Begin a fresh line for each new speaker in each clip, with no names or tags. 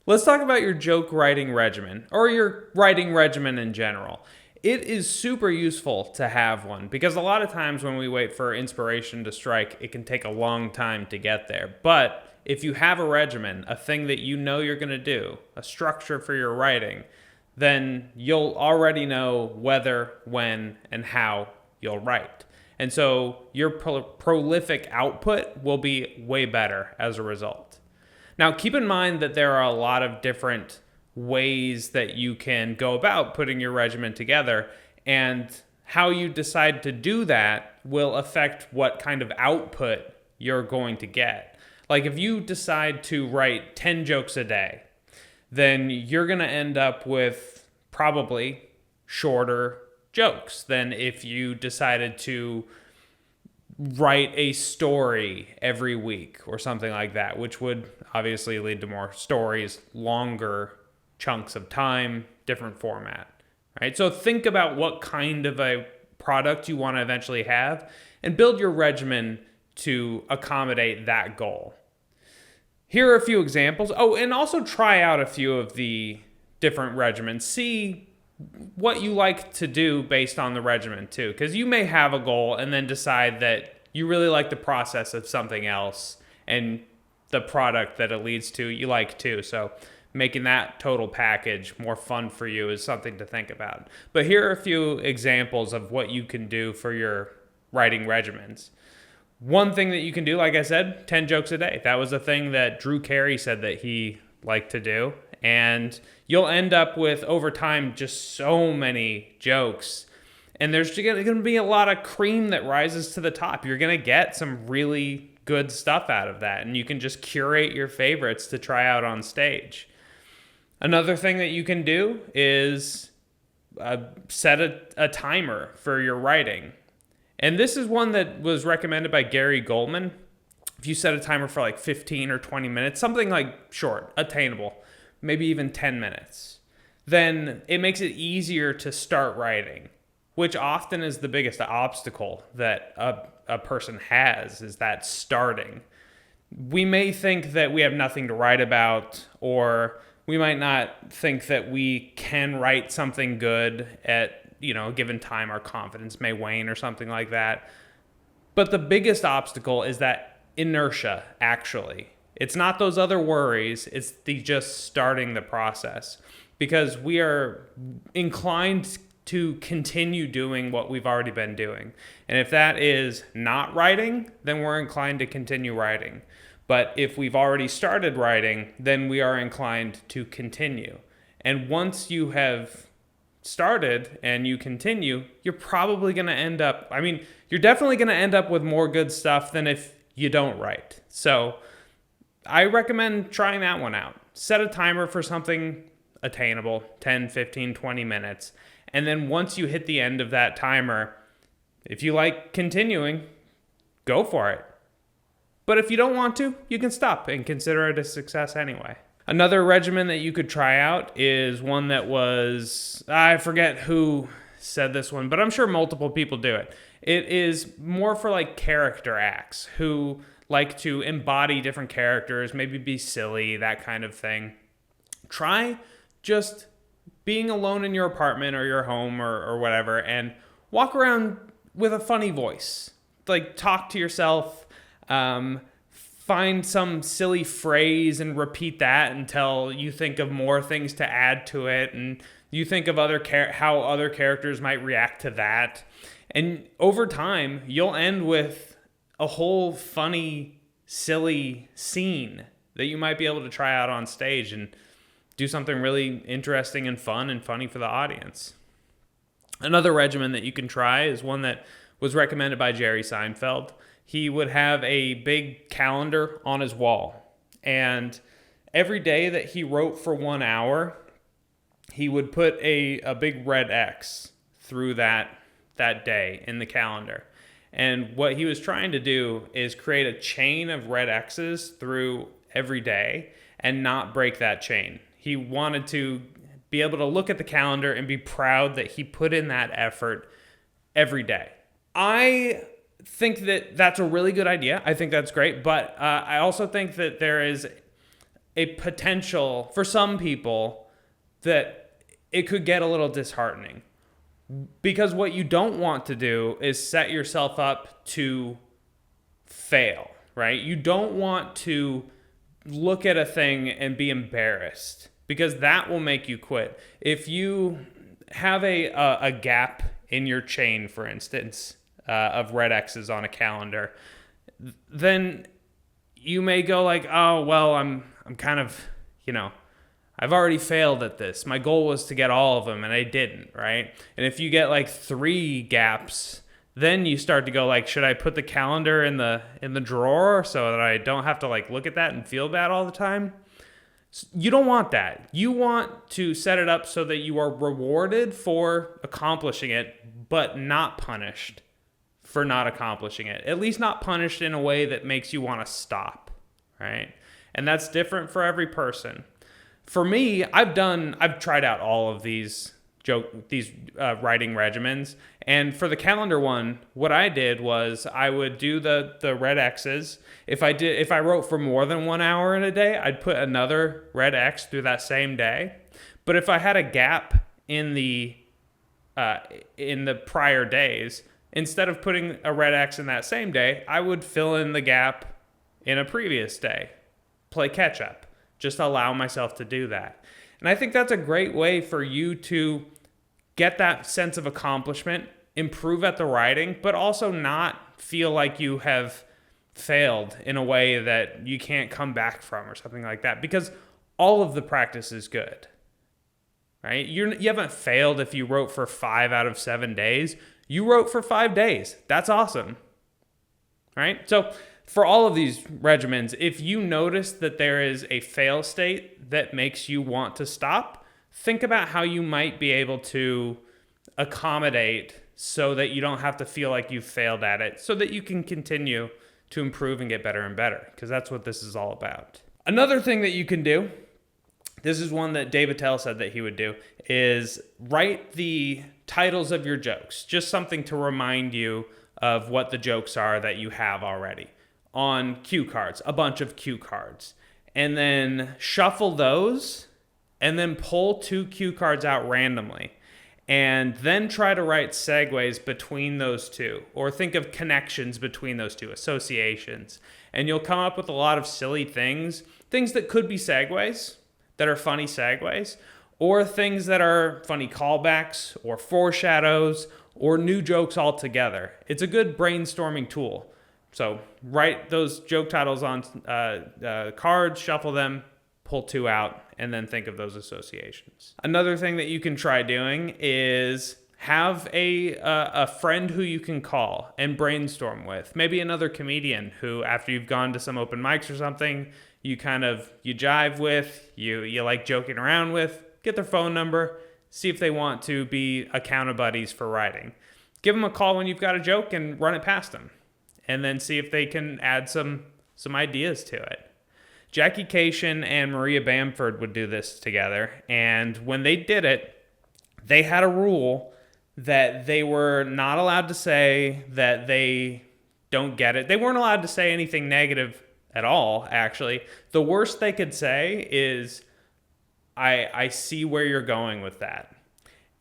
Let's talk about your joke writing regimen or your writing regimen in general. It is super useful to have one because a lot of times when we wait for inspiration to strike, it can take a long time to get there. But if you have a regimen, a thing that you know you're going to do, a structure for your writing, then you'll already know whether, when, and how you'll write. And so your prolific output will be way better as a result. Now, keep in mind that there are a lot of different ways that you can go about putting your regimen together, and how you decide to do that will affect what kind of output you're going to get. Like if you decide to write 10 jokes a day, then you're going to end up with probably shorter jokes than if you decided to write a story every week or something like that, which would obviously lead to more stories, longer chunks of time, different format, right? So think about what kind of a product you want to eventually have and build your regimen to accommodate that goal. Here are a few examples. Oh, and also try out a few of the different regimens. See what you like to do based on the regimen too, because you may have a goal and then decide that you really like the process of something else and the product that it leads to you like too. So making that total package more fun for you is something to think about. But here are a few examples of what you can do for your writing regimens. One thing that you can do, like I said, 10 jokes a day. That was a thing that Drew Carey said that he liked to do. And you'll end up with, over time, just so many jokes. And there's going to be a lot of cream that rises to the top. You're going to get some really good stuff out of that. And you can just curate your favorites to try out on stage. Another thing that you can do is set a timer for your writing. And this is one that was recommended by Gary Goldman. If you set a timer for like 15 or 20 minutes, something like short, attainable, maybe even 10 minutes, then it makes it easier to start writing, which often is the biggest obstacle that a person has, is that starting. We may think that we have nothing to write about, or we might not think that we can write something good at a given time. Our confidence may wane or something like that. But the biggest obstacle is that inertia, actually. It's not those other worries, it's the just starting the process. Because we are inclined to continue doing what we've already been doing. And if that is not writing, then we're inclined to continue writing. But if we've already started writing, then we are inclined to continue. And once you have started and you continue, you're probably going to end up, you're definitely going to end up with more good stuff than if you don't write. So I recommend trying that one out. Set a timer for something attainable, 10, 15, 20 minutes. And then once you hit the end of that timer, if you like continuing, go for it. But if you don't want to, you can stop and consider it a success anyway. Another regimen that you could try out is one that was, I forget who said this one, but I'm sure multiple people do it. It is more for like character acts who like to embody different characters, maybe be silly, that kind of thing. Try just being alone in your apartment or your home or whatever, and walk around with a funny voice. Like talk to yourself, find some silly phrase and repeat that until you think of more things to add to it, and you think of how other characters might react to that. And over time, you'll end with a whole funny, silly scene that you might be able to try out on stage and do something really interesting and fun and funny for the audience. Another regimen that you can try is one that was recommended by Jerry Seinfeld. He would have a big calendar on his wall, and every day that he wrote for 1 hour, he would put a big red X through that day in the calendar. And what he was trying to do is create a chain of red X's through every day and not break that chain. He wanted to be able to look at the calendar and be proud that he put in that effort every day. I think that that's a really good idea. I think that's great. But I also think that there is a potential for some people that it could get a little disheartening. Because what you don't want to do is set yourself up to fail, right? You don't want to look at a thing and be embarrassed, because that will make you quit. If you have a gap in your chain, for instance, of red X's on a calendar, then you may go like, oh, well, I'm kind of, I've already failed at this. My goal was to get all of them, and I didn't, right? And if you get like 3 gaps, then you start to go like, should I put the calendar in the drawer so that I don't have to like look at that and feel bad all the time? You don't want that. You want to set it up so that you are rewarded for accomplishing it, but not punished for not accomplishing it. At least not punished in a way that makes you want to stop, right? And that's different for every person. For me, I've tried out all of these writing regimens, and for the calendar one, what I did was I would do the red X's. If I wrote for more than 1 hour in a day, I'd put another red X through that same day. But if I had a gap in the prior days, instead of putting a red X in that same day, I would fill in the gap in a previous day, play catch up. Just allow myself to do that. And I think that's a great way for you to get that sense of accomplishment, improve at the writing, but also not feel like you have failed in a way that you can't come back from or something like that, because all of the practice is good, right? You haven't failed if you wrote for 5 out of 7 days. You wrote for 5 days. That's awesome, right? So for all of these regimens, if you notice that there is a fail state that makes you want to stop, think about how you might be able to accommodate so that you don't have to feel like you've failed at it, so that you can continue to improve and get better and better, because that's what this is all about. Another thing that you can do, this is one that Dave Attell said that he would do, is write the titles of your jokes, just something to remind you of what the jokes are that you have already, on cue cards, a bunch of cue cards, and then shuffle those, and then pull 2 cue cards out randomly, and then try to write segues between those two, or think of connections between those two, associations, and you'll come up with a lot of silly things that could be segues, that are funny segues, or things that are funny callbacks, or foreshadows, or new jokes altogether. It's a good brainstorming tool. So write those joke titles on cards, shuffle them, pull 2 out, and then think of those associations. Another thing that you can try doing is have a friend who you can call and brainstorm with. Maybe another comedian who, after you've gone to some open mics or something, you jive with, you like joking around with. Get their phone number, see if they want to be account buddies for writing. Give them a call when you've got a joke and run it past them, and then see if they can add some ideas to it. Jackie Cation and Maria Bamford would do this together, and when they did it, they had a rule that they were not allowed to say that they don't get it. They weren't allowed to say anything negative at all, actually. The worst they could say is, I see where you're going with that.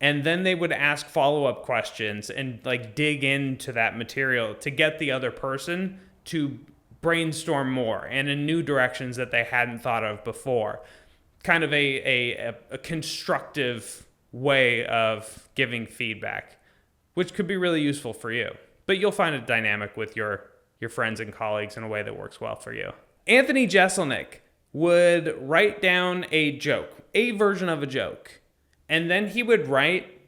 And then they would ask follow-up questions and like dig into that material to get the other person to brainstorm more and in new directions that they hadn't thought of before. Kind of a constructive way of giving feedback, which could be really useful for you. But you'll find a dynamic with your friends and colleagues in a way that works well for you. Anthony Jeselnik would write down a joke, a version of a joke, and then he would write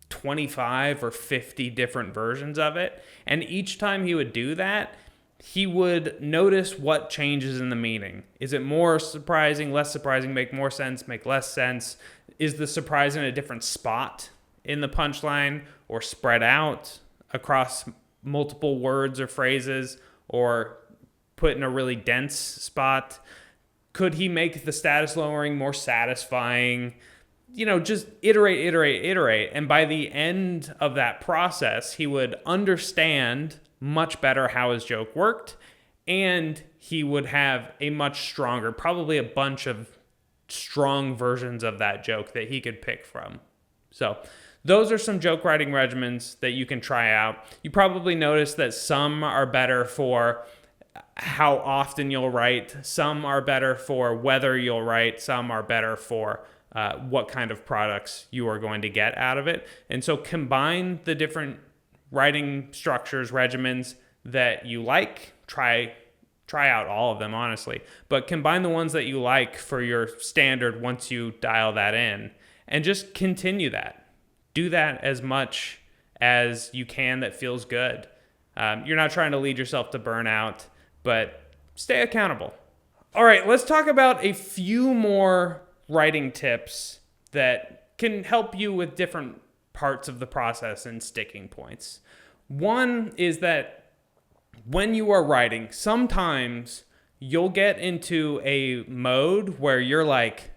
25 or 50 different versions of it. And each time he would do that, he would notice what changes in the meaning. Is it more surprising, less surprising, make more sense, make less sense? Is the surprise in a different spot in the punchline, or spread out across multiple words or phrases, or put in a really dense spot? Could he make the status lowering more satisfying? Just iterate. And by the end of that process, he would understand much better how his joke worked, and he would have a much stronger, probably a bunch of strong versions of that joke that he could pick from. So those are some joke writing regimens that you can try out. You probably notice that some are better for how often you'll write, some are better for whether you'll write, some are better for what kind of products you are going to get out of it. And so combine the different writing structures, regimens that you like. Try out all of them, honestly, but combine the ones that you like for your standard once you dial that in, and just continue that. Do that as much as you can that feels good. You're not trying to lead yourself to burnout, but stay accountable. All right, let's talk about a few more writing tips that can help you with different parts of the process and sticking points. One is that when you are writing, sometimes you'll get into a mode where you're like,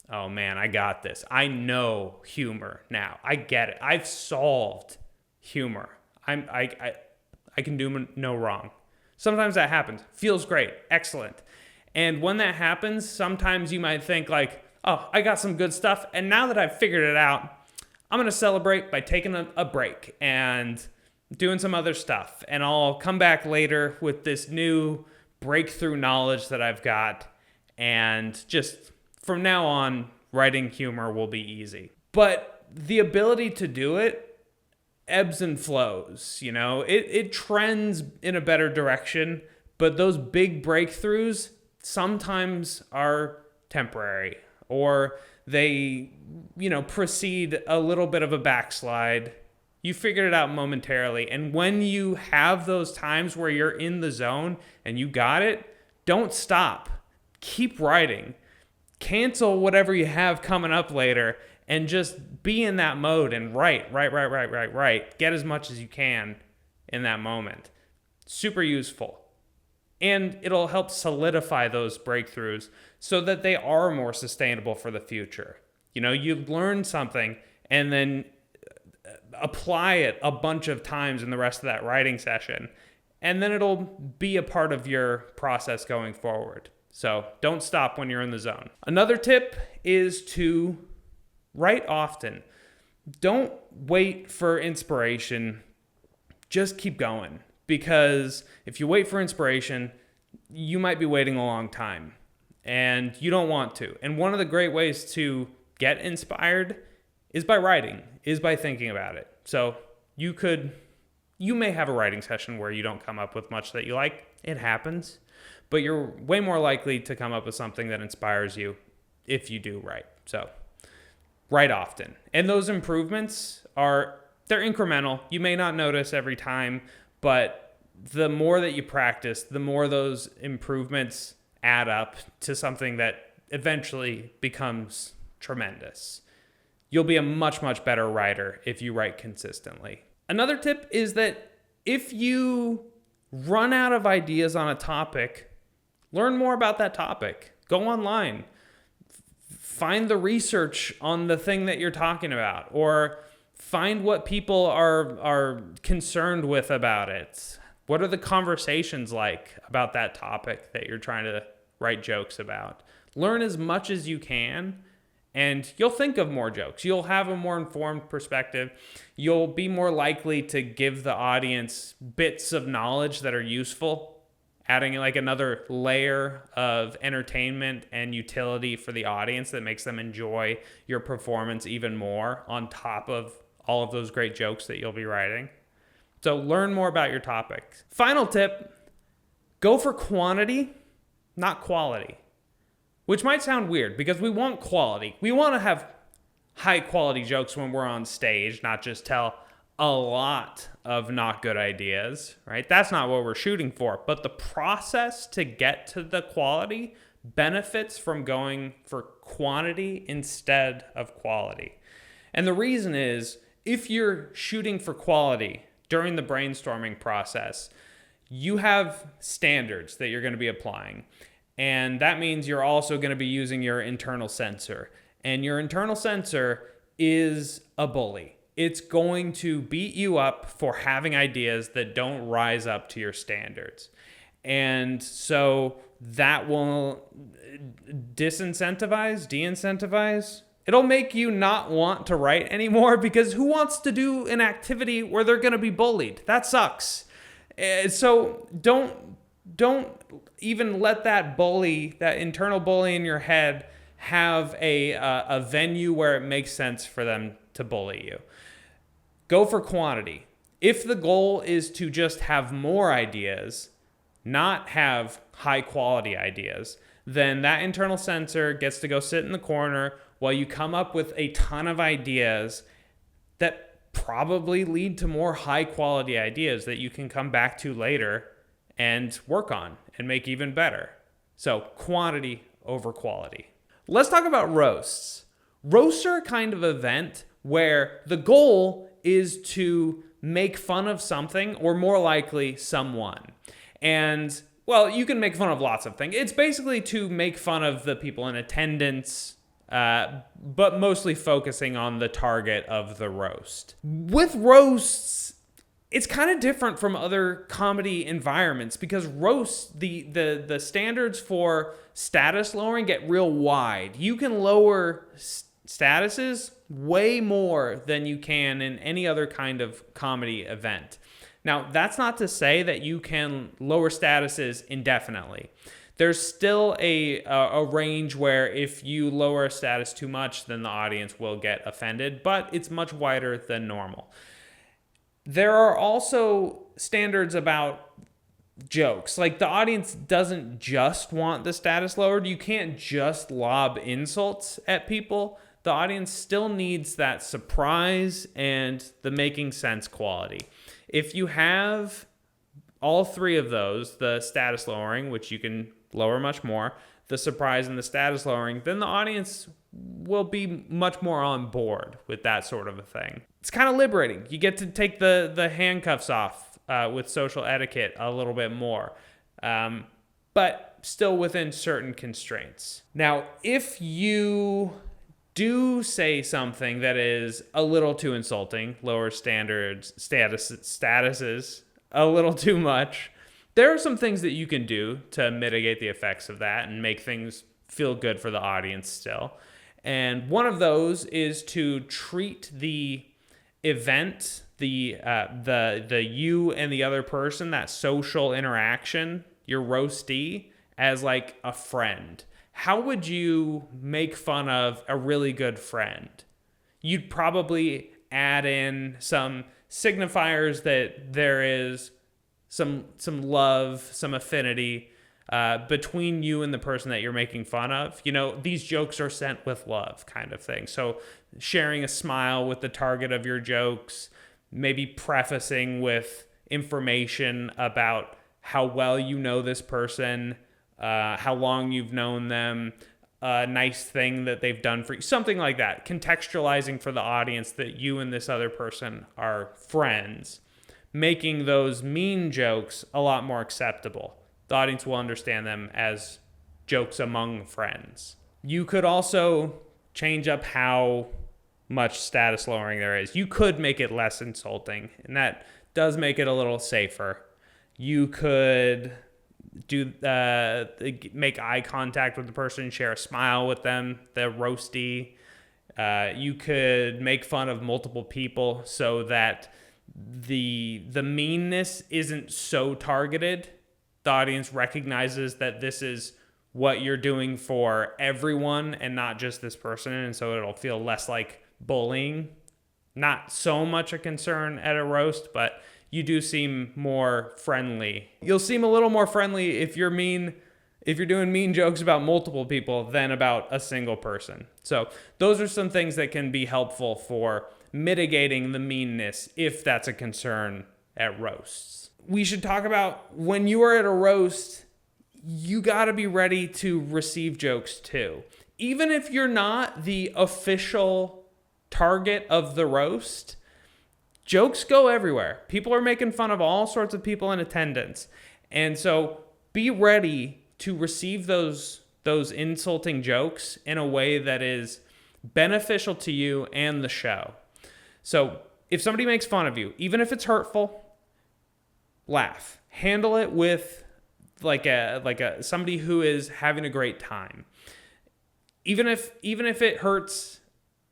oh man, I got this. I know humor now. I get it. I've solved humor. I can do no wrong. Sometimes that happens. Feels great. Excellent. And when that happens, sometimes you might think like, oh, I got some good stuff. And now that I've figured it out, I'm going to celebrate by taking a break and doing some other stuff. And I'll come back later with this new breakthrough knowledge that I've got. And just from now on, writing humor will be easy. But the ability to do it ebbs and flows, you know, it trends in a better direction, but those big breakthroughs sometimes are temporary, or they, precede a little bit of a backslide. You figured it out momentarily. And when you have those times where you're in the zone and you got it, don't stop. Keep writing. Cancel whatever you have coming up later and just be in that mode and write. Get as much as you can in that moment. Super useful. And it'll help solidify those breakthroughs so that they are more sustainable for the future. You learn something and then apply it a bunch of times in the rest of that writing session, and then it'll be a part of your process going forward. So don't stop when you're in the zone. Another tip is to write often. Don't wait for inspiration. Just keep going. Because if you wait for inspiration, you might be waiting a long time. And you don't want to. And one of the great ways to get inspired is by writing, is by thinking about it. So you may have a writing session where you don't come up with much that you like. It happens. But you're way more likely to come up with something that inspires you if you do write. So write often. And those improvements they're incremental. You may not notice every time, but the more that you practice, the more those improvements add up to something that eventually becomes tremendous. You'll be a much, much better writer if you write consistently. Another tip is that if you run out of ideas on a topic, learn more about that topic. Go online. Find the research on the thing that you're talking about, or find what people are concerned with about it. What are the conversations like about that topic that you're trying to write jokes about? Learn as much as you can, and you'll think of more jokes. You'll have a more informed perspective. You'll be more likely to give the audience bits of knowledge that are useful, adding like another layer of entertainment and utility for the audience that makes them enjoy your performance even more on top of all of those great jokes that you'll be writing. So learn more about your topics. Final tip, go for quantity, not quality. Which might sound weird because we want quality. We want to have high quality jokes when we're on stage, not just tell a lot of not good ideas, right? That's not what we're shooting for. But the process to get to the quality benefits from going for quantity instead of quality. And the reason is, if you're shooting for quality during the brainstorming process, you have standards that you're going to be applying. And that means you're also going to be using your internal censor. And your internal censor is a bully. It's going to beat you up for having ideas that don't rise up to your standards. And so that will de-incentivize. It'll make you not want to write anymore, because who wants to do an activity where they're going to be bullied? That sucks. So don't even let that bully, that internal bully in your head, have a venue where it makes sense for them to bully you. Go for quantity. If the goal is to just have more ideas, not have high quality ideas, then that internal censor gets to go sit in the corner while you come up with a ton of ideas that probably lead to more high quality ideas that you can come back to later and work on and make even better. So quantity over quality. Let's talk about roasts. Roasts are a kind of event where the goal is to make fun of something, or more likely someone. And, well, you can make fun of lots of things. It's basically to make fun of the people in attendance, but mostly focusing on the target of the roast. With roasts, it's kind of different from other comedy environments, because roasts, the standards for status lowering get real wide. You can lower statuses way more than you can in any other kind of comedy event. Now, that's not to say that you can lower statuses indefinitely. There's still a range where if you lower a status too much, then the audience will get offended, but it's much wider than normal. There are also standards about jokes. Like, the audience doesn't just want the status lowered. You can't just lob insults at people. The audience still needs that surprise and the making sense quality. If you have all three of those, the status lowering, which you can lower much more, the surprise and the status lowering, then the audience will be much more on board with that sort of a thing. It's kind of liberating. You get to take the handcuffs off with social etiquette a little bit more, but still within certain constraints. Now, if you do say something that is a little too insulting, lower standards, statuses a little too much, there are some things that you can do to mitigate the effects of that and make things feel good for the audience still. And one of those is to treat the event, the you and the other person, that social interaction, your roastee, as like a friend. How would you make fun of a really good friend? You'd probably add in some signifiers that there is some love, some affinity between you and the person that you're making fun of. You know, these jokes are sent with love, kind of thing. So sharing a smile with the target of your jokes, maybe prefacing with information about how well you know this person, how long you've known them, a nice thing that they've done for you, something like that. Contextualizing for the audience that you and this other person are friends, making those mean jokes a lot more acceptable. The audience will understand them as jokes among friends. You could also change up how much status lowering there is. You could make it less insulting, and that does make it a little safer. You could make eye contact with the person, share a smile with them, the roastie. You could make fun of multiple people so that the meanness isn't so targeted. The audience recognizes that this is what you're doing for everyone and not just this person, and so it'll feel less like bullying. Not so much a concern at a roast, but you do seem more friendly. You'll seem a little more friendly if you're doing mean jokes about multiple people than about a single person. So those are some things that can be helpful for mitigating the meanness if that's a concern at roasts. We should talk about when you are at a roast, you got to be ready to receive jokes too. Even if you're not the official target of the roast, jokes go everywhere. People are making fun of all sorts of people in attendance. And so be ready to receive those insulting jokes in a way that is beneficial to you and the show. So if somebody makes fun of you, even if it's hurtful, laugh. Handle it with like a somebody who is having a great time. Even if it hurts,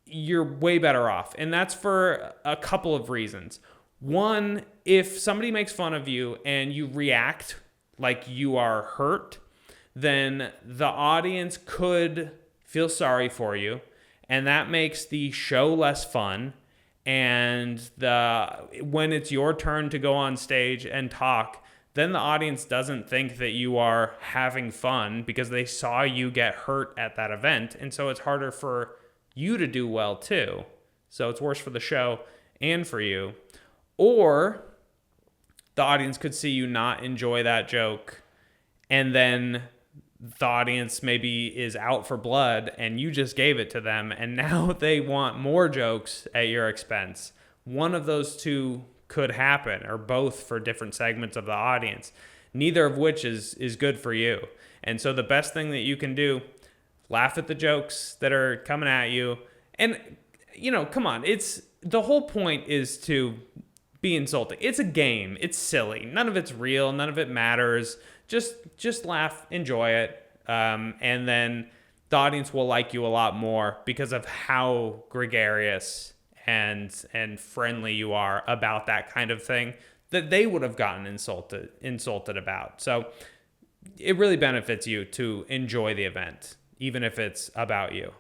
you're way better off. And that's for a couple of reasons. One, if somebody makes fun of you and you react like you are hurt, then the audience could feel sorry for you, and that makes the show less fun. And when it's your turn to go on stage and talk, then the audience doesn't think that you are having fun because they saw you get hurt at that event. And so it's harder for you to do well too. So it's worse for the show and for you. Or the audience could see you not enjoy that joke, and then the audience maybe is out for blood and you just gave it to them, and now they want more jokes at your expense. One of those two could happen, or both for different segments of the audience, neither of which is good for you. And so the best thing that you can do, laugh at the jokes that are coming at you. And, come on, the whole point is to be insulting. It's a game. It's silly. None of it's real. None of it matters. Just laugh, enjoy it. And then the audience will like you a lot more because of how gregarious and friendly you are about that kind of thing that they would have gotten insulted about. So it really benefits you to enjoy the event, even if it's about you.